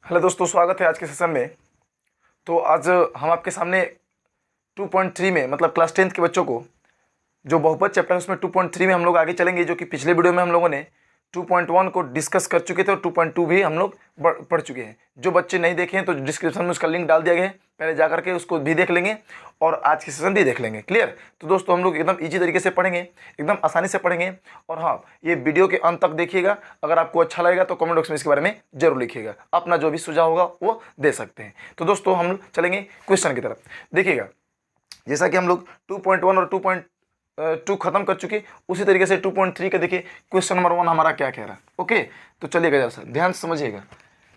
Hello दोस्तों, स्वागत है आज के सेशन में। तो आज हम आपके सामने 2.3 में मतलब क्लास 10th के बच्चों को जो बहुपद चैप्टर है उसमें 2.3 में हम लोग आगे चलेंगे, जो कि पिछले वीडियो में हम लोगों ने 2.1 को डिस्कस कर चुके थे और 2.2 भी हम लोग पढ़ चुके हैं। जो बच्चे नहीं देखे हैं तो डिस्क्रिप्शन में उसका लिंक डाल दिया गया है, पहले जा करके उसको भी देख लेंगे और आज की सेशन भी देख लेंगे। क्लियर? तो दोस्तों हम लोग एकदम ईजी तरीके से पढ़ेंगे, एकदम आसानी से पढ़ेंगे। और हाँ, ये वीडियो के अंत तक देखिएगा। अगर आपको अच्छा लगेगा तो कमेंट बॉक्स में इसके बारे में जरूर लिखिएगा, अपना जो भी सुझाव होगा वो दे सकते हैं। तो दोस्तों हम चलेंगे क्वेश्चन की तरफ। देखिएगा, जैसा कि हम लोग 2.1 और 2.2 खत्म कर चुके, उसी तरीके से 2.3 का देखिए क्वेश्चन नंबर 1 हमारा क्या कह रहा है। ओके, तो चलिएगा जरा सा ध्यान से समझिएगा।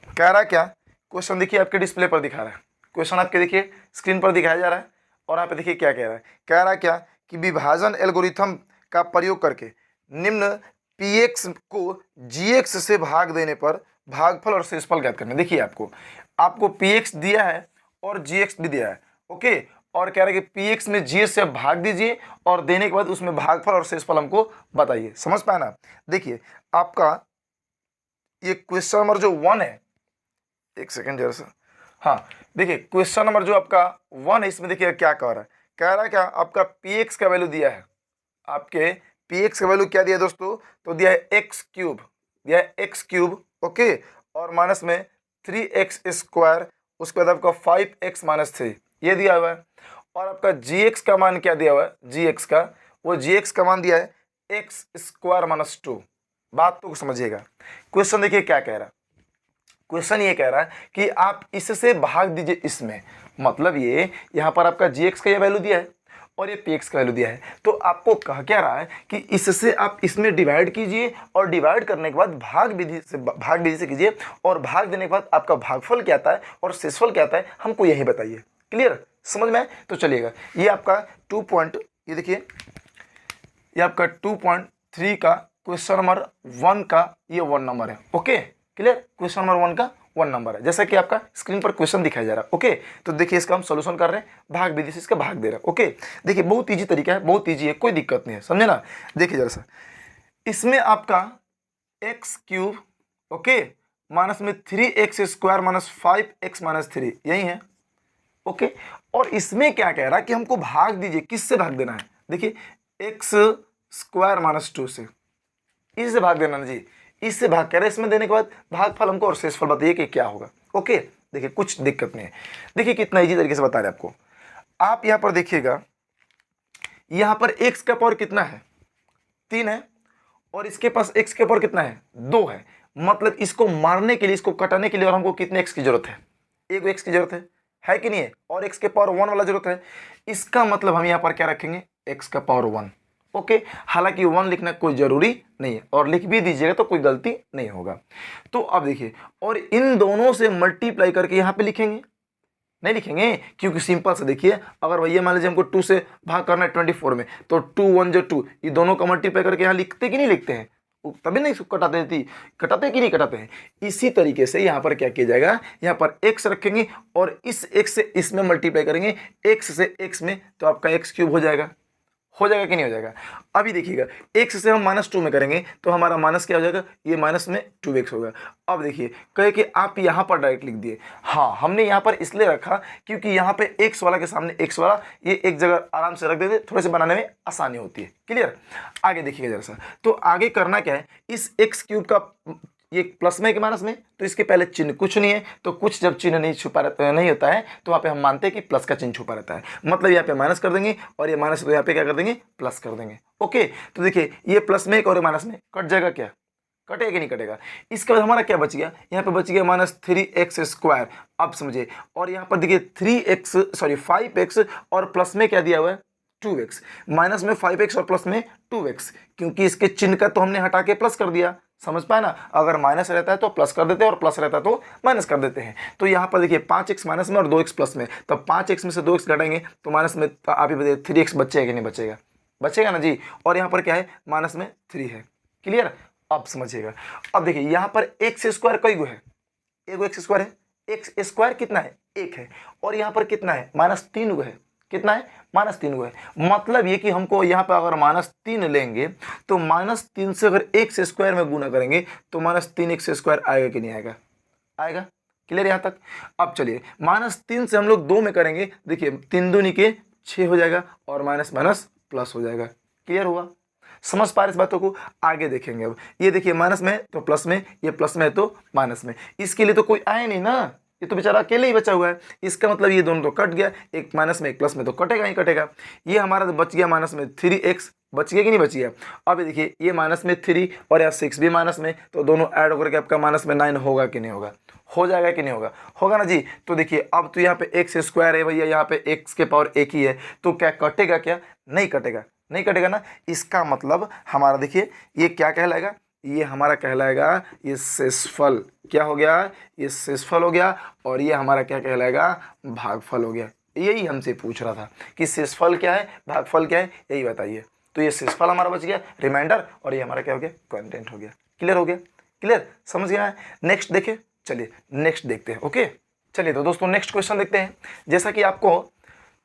कह रहा क्या क्वेश्चन, देखिए आपके डिस्प्ले पर दिखा रहा है क्वेश्चन, आपके देखिए स्क्रीन पर दिखाया जा रहा है। और यहाँ पे देखिए क्या कह रहा है। कह रहा क्या कि विभाजन एल्गोरिथम का प्रयोग करके निम्न px को gx से भाग देने पर भागफल और शेषफल ज्ञात करना। देखिए आपको px दिया है और gx भी दिया है। ओके, और कह रहा है कि px में gx से भाग दीजिए और देने के बाद उसमें भागफल और शेषफल हमको बताइए। समझ पाए ना? देखिए आपका ये क्वेश्चन नंबर जो 1 है, एक सेकेंड जरा सा। हाँ, देखिए क्वेश्चन नंबर जो आपका 1 है, इसमें देखिए क्या कह रहा है। कह रहा है क्या, आपका px का वैल्यू दिया है। आपके px का वैल्यू क्या दिया है दोस्तों? तो दिया है x क्यूब, दिया है x क्यूब। ओके, और माइनस में 3x स्क्वायर, उसके बाद आपका 5x माइनस 3 ये दिया हुआ है। और आपका gx का मान क्या दिया हुआ है? gx का, वो gx का मान दिया है x स्क्वायर माइनस 2। बात तो समझिएगा। क्वेश्चन देखिए क्या कह रहा है। क्वेश्चन ये कह रहा है कि आप इससे भाग दीजिए इसमें, मतलब ये यहाँ पर आपका gx का ये वैल्यू दिया है और ये px का वैल्यू दिया है। तो आपको कह क्या रहा है कि इससे आप इसमें डिवाइड कीजिए और डिवाइड करने के बाद भाग विधि से कीजिए, और भाग देने के बाद आपका भागफल क्या आता है और शेषफल क्या आता है हमको यही बताइए। क्लियर? समझ में? तो चलिएगा, ये आपका ये देखिए, ये आपका 2.3 का क्वेश्चन नंबर 1 का ये 1 नंबर है। Okay, clear? क्वेश्चन नंबर 1 का 1 नंबर है, जैसा कि आपका स्क्रीन पर क्वेश्चन दिखाया जा रहा है। ओके, तो देखिए इसका हम सॉल्यूशन कर रहे हैं, भाग विधि से इसका भाग दे रहा है। ओके, देखिए बहुत इजी तरीका है, बहुत इजी है, कोई दिक्कत नहीं है, समझे ना? देखिए जरा सा, इसमें आपका एक्स क्यूब, ओके, माइनस में 3x square minus 5x minus 3 यही है। ओके, और इसमें क्या कह रहा है कि हमको भाग दीजिए, किससे भाग देना है? देखिए एक्स स्क्वायर माइनस 2 से, इससे भाग देना ना जी, इससे भाग कह रहे हैं। इसमें देने के बाद भागफल हमको और शेषफल बताइए कि क्या होगा। ओके, देखिए कुछ दिक्कत नहीं है। देखिए कितना इजी तरीके से बता रहे हैं आपको। आप यहाँ पर देखिएगा, यहाँ पर x का पावर कितना है? 3 है, और इसके पास x के पावर कितना है? 2 है। मतलब इसको मारने के लिए, इसको कटाने के लिए और हमको कितने x की जरूरत है? एक x की जरूरत है कि नहीं है? और x के पावर 1 वाला जरूरत है। इसका मतलब हम यहाँ पर क्या रखेंगे? x का पावर 1। ओके, हालांकि 1 लिखना कोई जरूरी नहीं है, और लिख भी दीजिएगा तो कोई गलती नहीं होगा। तो अब देखिए, और इन दोनों से मल्टीप्लाई करके यहाँ पे लिखेंगे, नहीं लिखेंगे क्योंकि सिंपल से देखिए, अगर भैया मान लीजिए हमको 2 से भाग करना है 24 में, तो 2 1 जो 2, ये दोनों का मल्टीप्लाई करके यहाँ लिखते कि नहीं लिखते हैं? तभी नहीं कटाते थी, कटाते कि नहीं कटाते हैं? इसी तरीके से यहाँ पर क्या किया जाएगा, यहाँ पर x रखेंगे और इस x से इसमें मल्टीप्लाई करेंगे, x से x में, तो आपका x क्यूब हो जाएगा कि नहीं हो जाएगा? अभी देखिएगा, x से हम -2 में करेंगे तो हमारा माइनस क्या हो जाएगा? ये माइनस में 2x होगा। अब देखिए कहे कि आप यहाँ पर डायरेक्ट लिख दिए। हाँ, हमने यहाँ पर इसलिए रखा क्योंकि यहाँ पे x वाला के सामने x वाला ये एक जगह आराम से रख देते, थोड़े से बनाने में आसानी होती है। क्लियर? आगे देखिएगा जरा सा, तो आगे करना क्या है, इस x क्यूब का ये प्लस में कि माइनस में, तो इसके पहले चिन्ह कुछ नहीं है, तो कुछ जब चिन्ह नहीं होता है तो वहाँ पे हम मानते हैं कि प्लस का चिन्ह छुपा रहता है। मतलब यहाँ पे माइनस कर देंगे और ये माइनस, तो यहाँ पे क्या कर देंगे? प्लस कर देंगे। ओके, तो देखिए ये प्लस में एक और माइनस में कट जाएगा, क्या कटेगा कि नहीं कटेगा? इसके बाद हमारा क्या बच गया? यहाँ पे बच गया -3x स्क्वायर। अब समझिए, और यहाँ पर देखिए 5x और प्लस में क्या दिया हुआ है? 2x। माइनस में 5x और प्लस में 2x, क्योंकि इसके चिन्ह का तो हमने हटा के प्लस कर दिया। समझ पाए ना? अगर माइनस रहता है तो प्लस कर देते हैं और प्लस रहता है तो माइनस कर देते हैं। तो यहाँ पर देखिए 5x माइनस में और 2x प्लस में, तब 5x में से 2x घटाएंगे तो माइनस में आप ही बताइए 3x बचेगा कि नहीं बचेगा? बचेगा ना जी। और यहाँ पर क्या है? माइनस में 3 है। क्लियर? अब समझिएगा। अब देखिए यहाँ पर एक्स स्क्वायर कई गो है? एक एक्स स्क्वायर है। एक्स स्क्वायर कितना है? 1 है। और यहाँ पर कितना है? -3 गो है। कितना है? -3 गो है। मतलब ये कि हमको यहाँ पर अगर -3 लेंगे तो -3 से अगर x स्क्वायर में गुना करेंगे तो -3x स्क्वायर आएगा कि नहीं आएगा? आएगा। क्लियर यहाँ तक। अब चलिए -3 से हम लोग 2 में करेंगे, देखिए 3 दूनी के 6 हो जाएगा और माइनस माइनस प्लस हो जाएगा। क्लियर हुआ, समझ पा रहे इस बातों को। आगे देखेंगे अब, ये देखिए माइनस में तो प्लस में, ये प्लस में है तो माइनस में, इसके लिए तो कोई आए नहीं ना, ये तो बेचारा अकेले ही बचा हुआ है। इसका मतलब ये दोनों तो कट गया, एक माइनस में एक प्लस में तो कटेगा ही कटेगा। ये हमारा तो बच गया माइनस में 3x, बच गया कि नहीं बच गया। अब देखिए ये माइनस में 3 और यहाँ 6 भी माइनस में, तो दोनों ऐड होकर के आपका माइनस में 9 होगा कि नहीं होगा, हो जाएगा कि नहीं होगा, होगा ना जी। तो देखिए अब तो यहाँ पे एक्स स्क्वायर है भैया, यहाँ पे एक्स के पावर एक ही है, तो क्या कटेगा, क्या नहीं कटेगा, नहीं कटेगा ना। इसका मतलब हमारा देखिए ये क्या कहलाएगा, ये हमारा कहलाएगा ये शेषफल, क्या हो गया, ये शेषफल हो गया, और ये हमारा क्या कहलाएगा, भागफल हो गया। यही हमसे पूछ रहा था कि शेषफल क्या है, भागफल क्या है, यही बताइए। तो ये शेषफल हमारा बच गया, रिमाइंडर, और ये हमारा क्या हो गया, क्वांटेंट हो गया। क्लियर हो गया, क्लियर, समझ गया है। नेक्स्ट देखिए, चलिए नेक्स्ट देखते हैं। ओके चलिए तो दोस्तों नेक्स्ट क्वेश्चन देखते हैं। जैसा कि आपको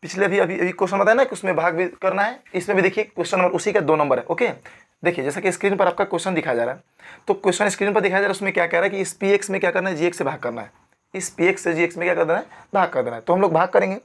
पिछले अभी क्वेश्चन बताया ना कि उसमें भाग भी करना है, इसमें भी देखिए क्वेश्चन नंबर उसी का 2 नंबर है। ओके देखिए जैसा कि स्क्रीन पर आपका क्वेश्चन दिखाया जा रहा है, तो क्वेश्चन स्क्रीन पर दिखाया जा रहा है, उसमें क्या कह रहा है कि इस px में क्या करना है, gx से भाग करना है, इस px से gx में क्या कर देना है, भाग कर देना है। तो हम लोग भाग करेंगे।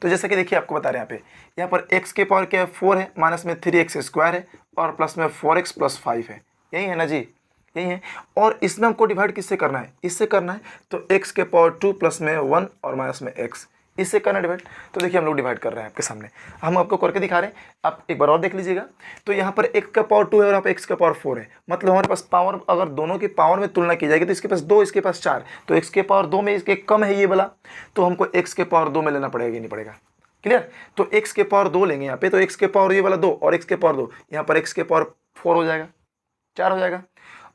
तो जैसा कि देखिए आपको बता रहे हैं यहाँ पर x के पावर क्या है 4 है, माइनस में 3x स्क्वायर है, और प्लस में 4x प्लस 5 है, यही है ना जी, यही है। और इसमें हमको डिवाइड किससे करना है, इससे करना है। तो x के पावर 2 प्लस में 1 और माइनस में x, इससे करना डिवाइड। तो देखिए हम लोग डिवाइड कर रहे हैं आपके सामने, हम आपको करके दिखा रहे हैं, आप एक बार और देख लीजिएगा। तो यहाँ पर x का पावर 2 है और यहाँ पर x का पावर 4 है, मतलब हमारे पास पावर, अगर दोनों की पावर में तुलना की जाएगी तो इसके पास 2, इसके पास 4, तो x के पावर 2 में इसके कम है ये वाला, तो हमको x के पावर 2 में लेना पड़ेगा कि नहीं पड़ेगा। क्लियर, तो x के पावर 2 लेंगे यहाँ पे, तो x के पावर ये वाला 2 और x के पावर 2, यहाँ पर x के पावर 4 हो जाएगा, 4 हो जाएगा।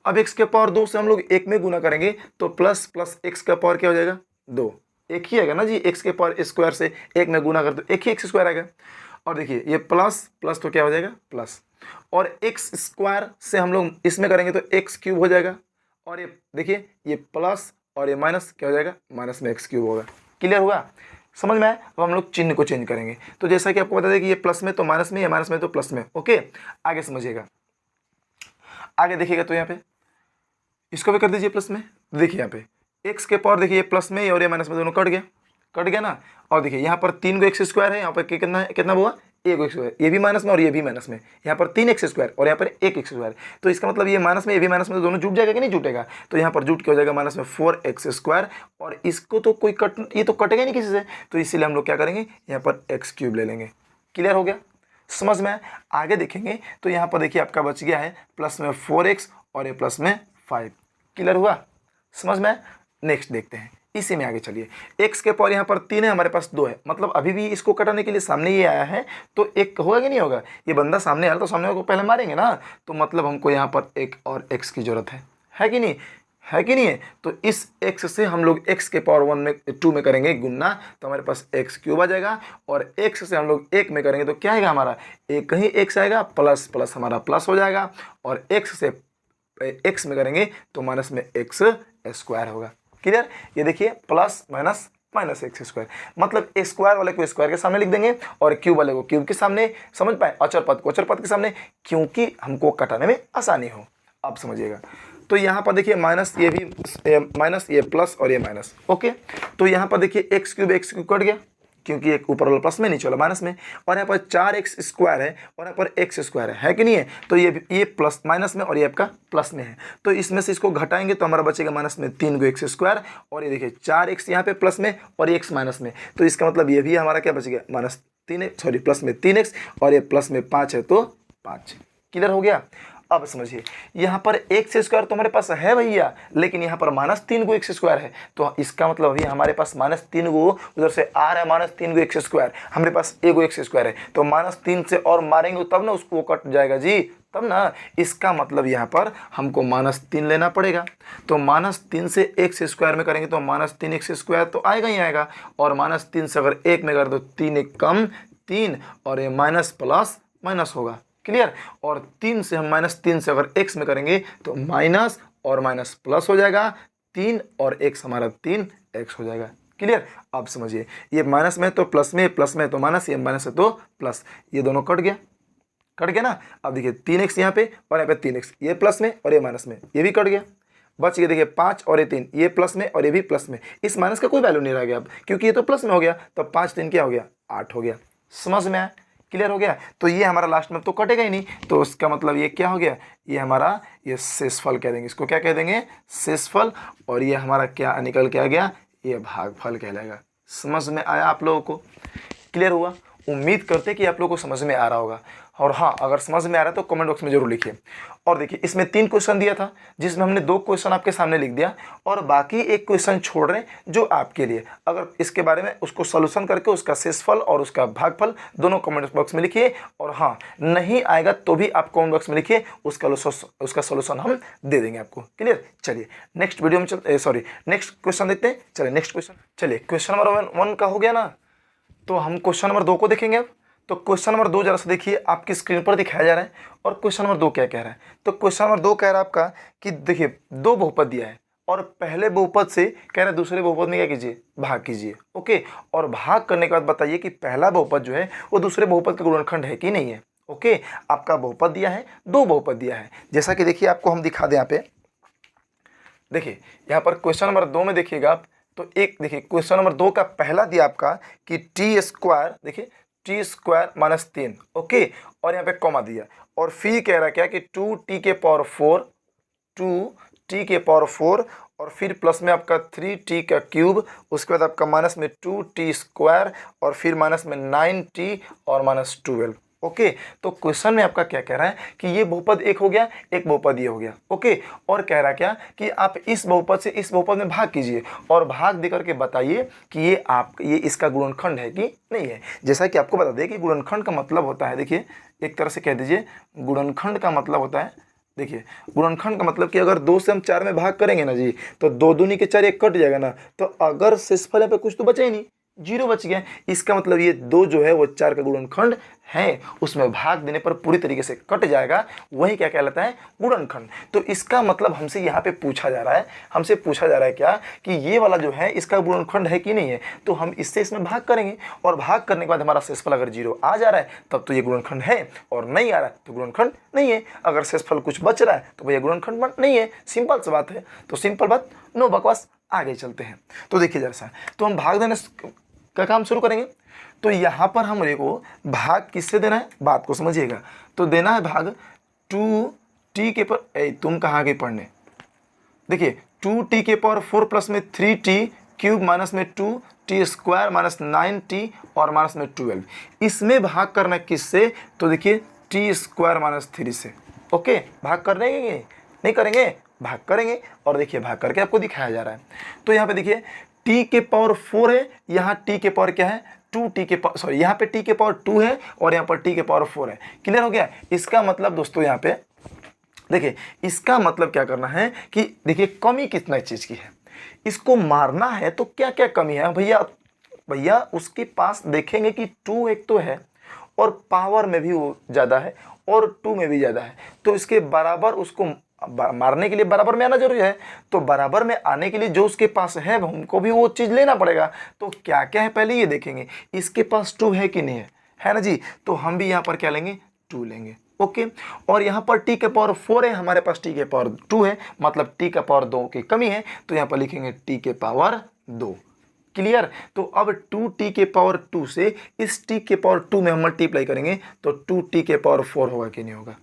अब x के पावर 2 से हम लोग 1 में गुना करेंगे, तो प्लस प्लस x का पावर क्या हो जाएगा, 2, एक ही आएगा ना जी। x के पावर स्क्वायर से 1 में गुना कर दो, एक ही x स्क्वायर आएगा। और देखिए ये प्लस प्लस तो क्या हो जाएगा प्लस, और x स्क्वायर से हम लोग इसमें करेंगे तो x क्यूब हो जाएगा, और ये देखिए ये प्लस और ये माइनस क्या हो जाएगा, माइनस में x क्यूब होगा। क्लियर हुआ, समझ में आया। अब हम लोग चिन्ह को चेंज करेंगे, तो जैसा कि आपको बता दें कि ये प्लस में तो माइनस में, ये माइनस में तो प्लस में। ओके आगे समझिएगा, आगे देखिएगा तो यहाँ पे इसको भी कर दीजिए प्लस में। देखिए यहाँ पे x के पावर देखिए प्लस में और ये माइनस में दोनों कट गया, कट गया ना। और देखिए यहाँ पर 3 को एक्स स्क्वायर है, यहाँ पर कितना है, कितना हुआ, 1 एक्स स्क्वायर, ये भी माइनस में और ये भी माइनस में, यहाँ पर 3 एक्स स्क्वायर और यहाँ पर 1 एक्स स्क्वायर। तो इसका मतलब ये माइनस में ये भी माइनस में, तो दोनों जुट जाएगा कि नहीं जुटेगा। तो यहाँ पर जुट के हो जाएगा माइनस में 4 एक्स स्क्वायर, और इसको तो कोई कट, ये तो कटेगा नहीं किसी से, तो इसीलिए हम लोग क्या करेंगे, यहाँ पर एक्स क्यूब ले लेंगे। क्लियर हो गया, समझ में। आगे देखेंगे तो यहाँ पर देखिए आपका बच गया है प्लस में 4x और ये प्लस में 5। क्लियर हुआ, समझ में। नेक्स्ट देखते हैं, इसी में आगे चलिए। x के पावर यहाँ पर 3 है, हमारे पास 2 है, मतलब अभी भी इसको कटाने के लिए सामने ये आया है, तो एक होगा कि नहीं होगा, ये बंदा सामने आया तो सामने वाले को पहले मारेंगे ना, तो मतलब हमको यहाँ पर एक और x की जरूरत है कि नहीं, है कि नहीं है। तो इस x से हम लोग x के पावर 1 में 2 में करेंगे गुन्ना, तो हमारे पास x क्यूब आ जाएगा, और x से हम लोग 1 में करेंगे तो क्या आएगा हमारा, एक ही x आएगा, प्लस प्लस हमारा प्लस हो जाएगा, और x से x में करेंगे तो माइनस में x स्क्वायर होगा। क्लियर, ये देखिए plus minus minus x square, मतलब ए स्क्वायर वाले को स्क्वायर के सामने लिख देंगे और क्यूब वाले को क्यूब के सामने, समझ पाए, अचर पद को अचर पद के सामने, क्योंकि हमको कटाने में आसानी हो। अब समझिएगा, तो यहाँ पर देखिए माइनस, ये भी माइनस, ये प्लस और ये माइनस। ओके, तो यहाँ पर देखिए एक्स क्यूब कट गया, क्योंकि एक ऊपर वाला प्लस में नीचे वाला माइनस में, और यहाँ पर 4x स्क्वायर है और यहाँ पर x स्क्वायर है कि नहीं है, तो ये प्लस माइनस में और ये आपका प्लस में है, तो इसमें से इसको घटाएंगे तो हमारा बचेगा माइनस में 3 को x स्क्वायर, और ये देखिए 4x यहाँ पे प्लस में और x माइनस में, तो इसका मतलब ये भी हमारा क्या बच गया, माइनस 3x, सॉरी प्लस में 3x, और ये प्लस में 5 है तो 5। क्लियर हो गया। अब समझिए, यहाँ पर एक्स स्क्वायर तो हमारे पास है भैया, लेकिन यहाँ पर माइनस 3 को एक्स स्क्वायर है, तो इसका मतलब अभी हमारे पास माइनस 3 को उधर से आ रहा है, माइनस 3 को एक्स स्क्वायर, हमारे पास एक एक्स स्क्वायर है, तो माइनस 3 से और मारेंगे तब ना उसको कट जाएगा जी, तब ना। इसका मतलब यहाँ पर हमको माइनस 3 लेना पड़ेगा, तो माइनस 3 से एक्स स्क्वायर में करेंगे तो माइनस 3 एक्स स्क्वायर तो आएगा ही आएगा, और माइनस 3 से अगर 1 में कर दो 3 एक कम 3, और ये माइनस प्लस माइनस होगा। क्लियर, और 3 से हम माइनस 3 से अगर x में करेंगे तो माइनस और माइनस प्लस हो जाएगा, 3 और x हमारा 3x हो जाएगा। क्लियर, अब समझिए, ये माइनस में तो प्लस में, प्लस में तो माइनस, ये माइनस है तो प्लस, ये दोनों कट गया, कट गया ना। अब देखिए 3x यहाँ पे और यहाँ पे 3x, ये प्लस में और ये माइनस में, ये भी कट गया, बच गए देखिए 5 और ये 3, ये प्लस में और ये भी प्लस में, इस माइनस का कोई वैल्यू नहीं रह गया अब, क्योंकि ये तो प्लस में हो गया, तो 5 3 क्या हो गया 8 हो गया। समझ में आया, क्लियर हो गया। तो ये हमारा लास्ट में तो कटेगा ही नहीं, तो उसका मतलब ये क्या हो गया, ये हमारा ये शेषफल कह देंगे, इसको क्या कह देंगे शेषफल, और ये हमारा क्या निकल के आ गया, ये भागफल कहलाएगा। समझ में आया आप लोगों को, क्लियर हुआ। उम्मीद करते कि आप लोगों को समझ में आ रहा होगा, और हाँ अगर समझ में आ रहा है तो कमेंट बॉक्स में जरूर लिखिए। और देखिए इसमें 3 क्वेश्चन दिया था, जिसमें हमने 2 क्वेश्चन आपके सामने लिख दिया, और बाकी 1 क्वेश्चन छोड़ रहे हैं जो आपके लिए, अगर इसके बारे में उसको सॉल्यूशन करके उसका शेषफल और उसका भागफल दोनों कमेंट बॉक्स में लिखिए। और हाँ नहीं आएगा तो भी आप कमेंट बॉक्स में लिखिए, उसका सॉल्यूशन हम दे देंगे आपको, क्लियर। चलिए नेक्स्ट वीडियो में नेक्स्ट क्वेश्चन देखते हैं। चलिए नेक्स्ट क्वेश्चन, चलिए क्वेश्चन नंबर 1 का हो गया ना, तो हम क्वेश्चन नंबर 2 को देखेंगे अब। तो क्वेश्चन नंबर 2 जरा सा देखिए, आपकी स्क्रीन पर दिखाया जा रहा है, और क्वेश्चन नंबर 2 क्या कह रहा है। तो क्वेश्चन नंबर 2 कह रहा है आपका कि देखिए 2 बहुपद दिया है, और पहले बहुपद से कह रहा है दूसरे बहुपद में क्या कीजिए, भाग कीजिए। ओके, और भाग करने के बाद बताइए कि पहला बहुपद जो है वो दूसरे बहुपद का गुणनखंड है कि नहीं है। ओके, आपका बहुपद दिया है, 2 बहुपद दिया है, जैसा कि देखिए आपको हम दिखा दें यहाँ पे। देखिए यहाँ पर क्वेश्चन नंबर 2 में देखिएगा आप, तो एक देखिए क्वेश्चन नंबर 2 का पहला दिया आपका कि टी स्क्वायर, देखिए टी स्क्वायर माइनस 3, ओके, और यहाँ पे कॉमा दिया, और फिर कह रहा क्या कि 2t के पावर 4, 2t के पावर 4, और फिर प्लस में आपका 3t का क्यूब, उसके बाद आपका माइनस में 2t स्क्वायर, और फिर माइनस में 9t और माइनस 12। ओके, तो क्वेश्चन में आपका क्या कह रहा है कि ये बहुपद एक हो गया, एक बहुपद ये हो गया। ओके, और कह रहा क्या कि आप इस बहुपद से इस बहुपद में भाग कीजिए, और भाग दे करके बताइए कि ये इसका गुणनखंड है कि नहीं है। जैसा कि आपको बता दें कि गुणनखंड का मतलब होता है, देखिए एक तरह से कह दीजिए, गुणनखंड का मतलब होता है, देखिए गुणनखंड का मतलब कि अगर 2 से हम 4 में भाग करेंगे ना जी, तो 2 दूनी के 4 एक कट जाएगा ना, तो अगर शेषफल पे कुछ तो बचा ही नहीं, 0 बच गया। इसका मतलब ये 2 जो है वो 4 का गुणनखंड है, उसमें भाग देने पर पूरी तरीके से कट जाएगा, वही क्या कहलाता है, गुणनखंड। तो इसका मतलब हमसे यहाँ पे पूछा जा रहा है, हमसे पूछा जा रहा है क्या कि ये वाला जो है इसका गुणनखंड है कि नहीं है, तो हम इससे इसमें भाग करेंगे, और भाग करने के बाद हमारा शेषफल अगर 0 आ जा रहा है तब तो ये गुणनखंड है, और नहीं आ रहा है तो गुणनखंड नहीं है। अगर शेषफल कुछ बच रहा है तो भैया गुणनखंड नहीं है, सिंपल सी बात है। तो सिंपल बात, नो बकवास, आगे चलते हैं। तो देखिए जैसा, तो हम भाग देने का काम शुरू करेंगे। तो यहाँ पर हमरे को भाग किससे देना है, बात को समझिएगा। तो देना है भाग 2t के पर, तुम कहाँ गए पढ़ने, देखिए 2t के पावर 4 प्लस में 3t क्यूब माइनस में 2t स्क्वायर माइनस 9t और माइनस में 12, इसमें भाग करना है किससे, तो देखिए t स्क्वायर माइनस 3 से। ओके, भाग कर देंगे नहीं करेंगे, भाग करेंगे, और देखिए भाग करके आपको दिखाया जा रहा है। तो यहाँ पे देखिए t के पावर 4 है, यहाँ t के पावर क्या है, 2t के पावर, सॉरी यहाँ पे t के पावर 2 है, और यहाँ पर t के पावर 4 है। क्लियर हो गया। इसका मतलब दोस्तों यहाँ पे देखिए, इसका मतलब क्या करना है कि देखिए कमी कितना चीज़ की है, इसको मारना है तो क्या क्या कमी है भैया उसके पास देखेंगे कि 2 एक तो है, और पावर में भी वो ज़्यादा है, और 2 में भी ज़्यादा है, तो इसके बराबर उसको मारने के लिए बराबर में आना जरूरी है। तो बराबर में आने के लिए जो उसके पास है हमको भी वो चीज़ लेना पड़ेगा। तो क्या क्या है पहले ये देखेंगे, इसके पास 2 है कि नहीं है ना जी, तो हम भी यहाँ पर क्या लेंगे, 2 लेंगे। ओके, और यहाँ पर t के पावर 4 है, हमारे पास t के पावर 2 है, मतलब t का पावर 2 की कमी है, तो यहाँ पर लिखेंगे t के पावर 2। क्लियर। तो अब 2t के पावर 2 से इस t के पावर 2 में हम मल्टीप्लाई करेंगे, तो 2t के पावर 4 होगा कि नहीं होगा,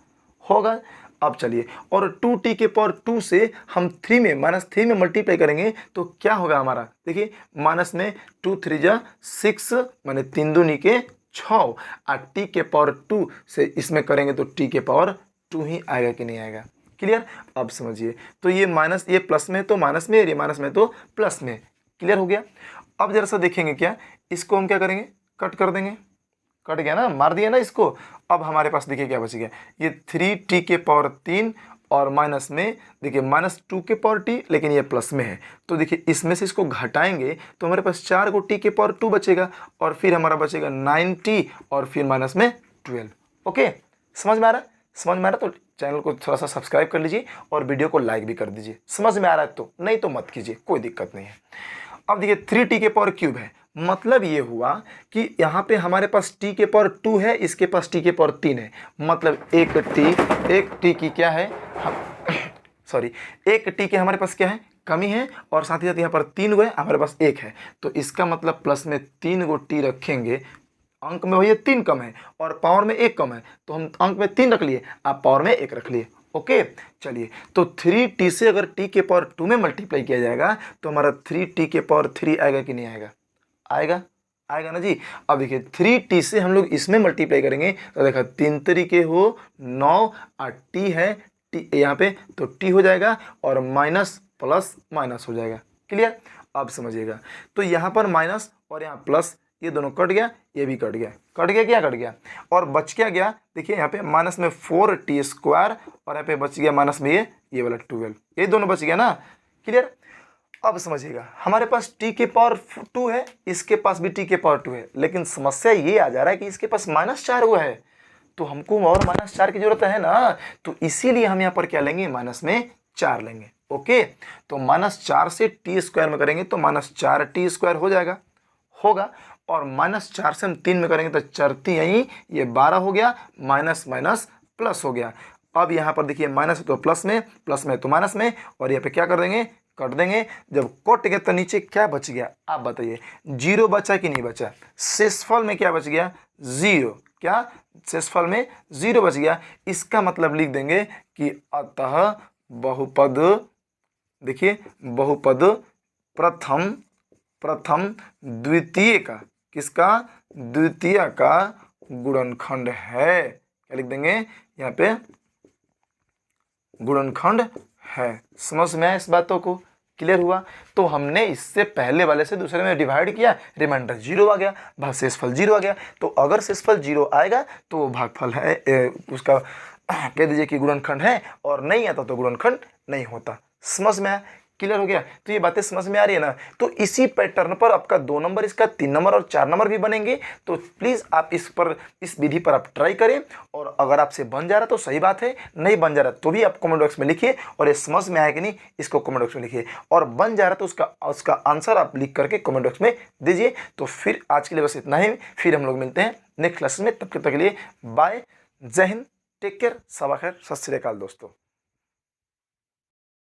होगा। अब चलिए, और 2t के पावर 2 से हम 3 में -3 में मल्टीप्लाई करेंगे, तो क्या होगा हमारा, देखिए माइनस में 2 3 जा 6, माने 3 दूनी के 6, और t के पावर 2 से इसमें करेंगे तो t के पावर 2 ही आएगा कि नहीं आएगा। क्लियर। अब समझिए, तो ये माइनस, ये प्लस में तो माइनस में, ये माइनस में तो प्लस में। क्लियर हो गया। अब जरा सा देखेंगे क्या, इसको हम क्या करेंगे, कट कर देंगे, कट गया ना, मार दिया ना इसको। अब हमारे पास देखिए क्या बच गया, ये 3t के पावर 3 और माइनस में देखिए -2 के पावर t, लेकिन ये प्लस में है, तो देखिए इसमें से इसको घटाएंगे तो हमारे पास 4 को t के पावर 2 बचेगा, और फिर हमारा बचेगा 9t और फिर माइनस में 12। ओके, समझ में आ रहा है, समझ में आ रहा है तो चैनल को थोड़ा सा सब्सक्राइब कर लीजिए, और वीडियो को लाइक भी कर दीजिए। समझ में आ रहा है तो, नहीं तो मत कीजिए, कोई दिक्कत नहीं है। अब देखिए 3t के पावर क्यूब है, मतलब ये हुआ कि यहाँ पे हमारे पास t के पावर 2 है, इसके पास t के पावर 3 है, मतलब एक t की क्या है, सॉरी एक टी के हमारे पास क्या है, कमी है, और साथ ही साथ यहाँ पर 3 गो है, हमारे पास 1 है, तो इसका मतलब प्लस में 3 गो टी रखेंगे। अंक में भैया 3 कम है और पावर में 1 कम है, तो हम अंक में 3 रख लिए, आप पावर में 1 रख लिए। ओके चलिए, तो 3t से अगर t के पावर 2 में मल्टीप्लाई किया जाएगा तो हमारा 3t के पावर 3 आएगा कि नहीं आएगा, आएगा, आएगा ना जी। अब देखिए 3t से हम लोग इसमें मल्टीप्लाई करेंगे तो देखा 3 तरीके हो 9 और t है t यहाँ पे, तो t हो जाएगा और माइनस प्लस माइनस हो जाएगा। क्लियर, अब समझिएगा, तो यहाँ पर माइनस और यहाँ प्लस, ये दोनों कट गया, ये भी कट गया, कट गया, क्या कट गया, और बच क्या गया, देखिए यहाँ पे माइनस में 4t स्क्वायर और यहाँ पे बच गया माइनस में ये वाला 12, ये दोनों बच गया ना। क्लियर, अब समझिएगा, हमारे पास t के पावर 2 है, इसके पास भी t के पावर 2 है, लेकिन समस्या ये आ जा रहा है कि इसके पास -4 हुआ है, तो हमको और -4 की जरूरत है ना, तो इसीलिए हम यहाँ पर क्या लेंगे, माइनस में 4 लेंगे। ओके, तो -4 से t स्क्वायर में करेंगे तो -4t स्क्वायर हो जाएगा, होगा, और -4 से हम 3 में करेंगे तो 4 यहीं, ये 12 हो गया, माइनस माइनस प्लस हो गया। अब यहाँ पर देखिए माइनस है तो प्लस में, प्लस में तो माइनस में, और यहाँ पे क्या कर देंगे, कट देंगे। जब कट गया तो नीचे क्या बच गया, आप बताइए, 0 बचा कि नहीं बचा, शेषफल में क्या बच गया, 0, क्या शेषफल में 0 बच गया। इसका मतलब लिख देंगे कि अतः बहुपद, देखिए बहुपद प्रथम द्वितीय का, किसका, द्वितीय का गुणनखंड है। क्या लिख देंगे यहाँ पे, गुणनखंड है। समझ में आया इस बातों को, क्लियर हुआ। तो हमने इससे पहले वाले से दूसरे में डिवाइड किया, रिमाइंडर 0 आ गया, शेषफल 0 आ गया। तो अगर शेषफल 0 आएगा तो भागफल है, उसका कह दीजिए कि गुणनखंड है, और नहीं आता तो गुणनखंड नहीं होता। समझ में आया, क्लियर हो गया। तो ये बातें समझ में आ रही है ना। तो इसी पैटर्न पर आपका 2 नंबर, इसका 3 नंबर और 4 नंबर भी बनेंगे। तो प्लीज़ आप इस विधि पर आप ट्राई करें, और अगर आपसे बन जा रहा तो सही बात है, नहीं बन जा रहा तो भी आप कमेंट बॉक्स में लिखिए, और ये समझ में आया कि नहीं इसको कमेंट बॉक्स में लिखिए, और बन जा रहा तो उसका आंसर आप लिख करके कमेंट बॉक्स में दीजिए। तो फिर आज के लिए बस इतना ही, फिर हम लोग मिलते हैं नेक्स्ट क्लास में। तब तक के लिए बाय, जय हिंद, टेक केयर, सबा खैर, सत श्री अकाल दोस्तों।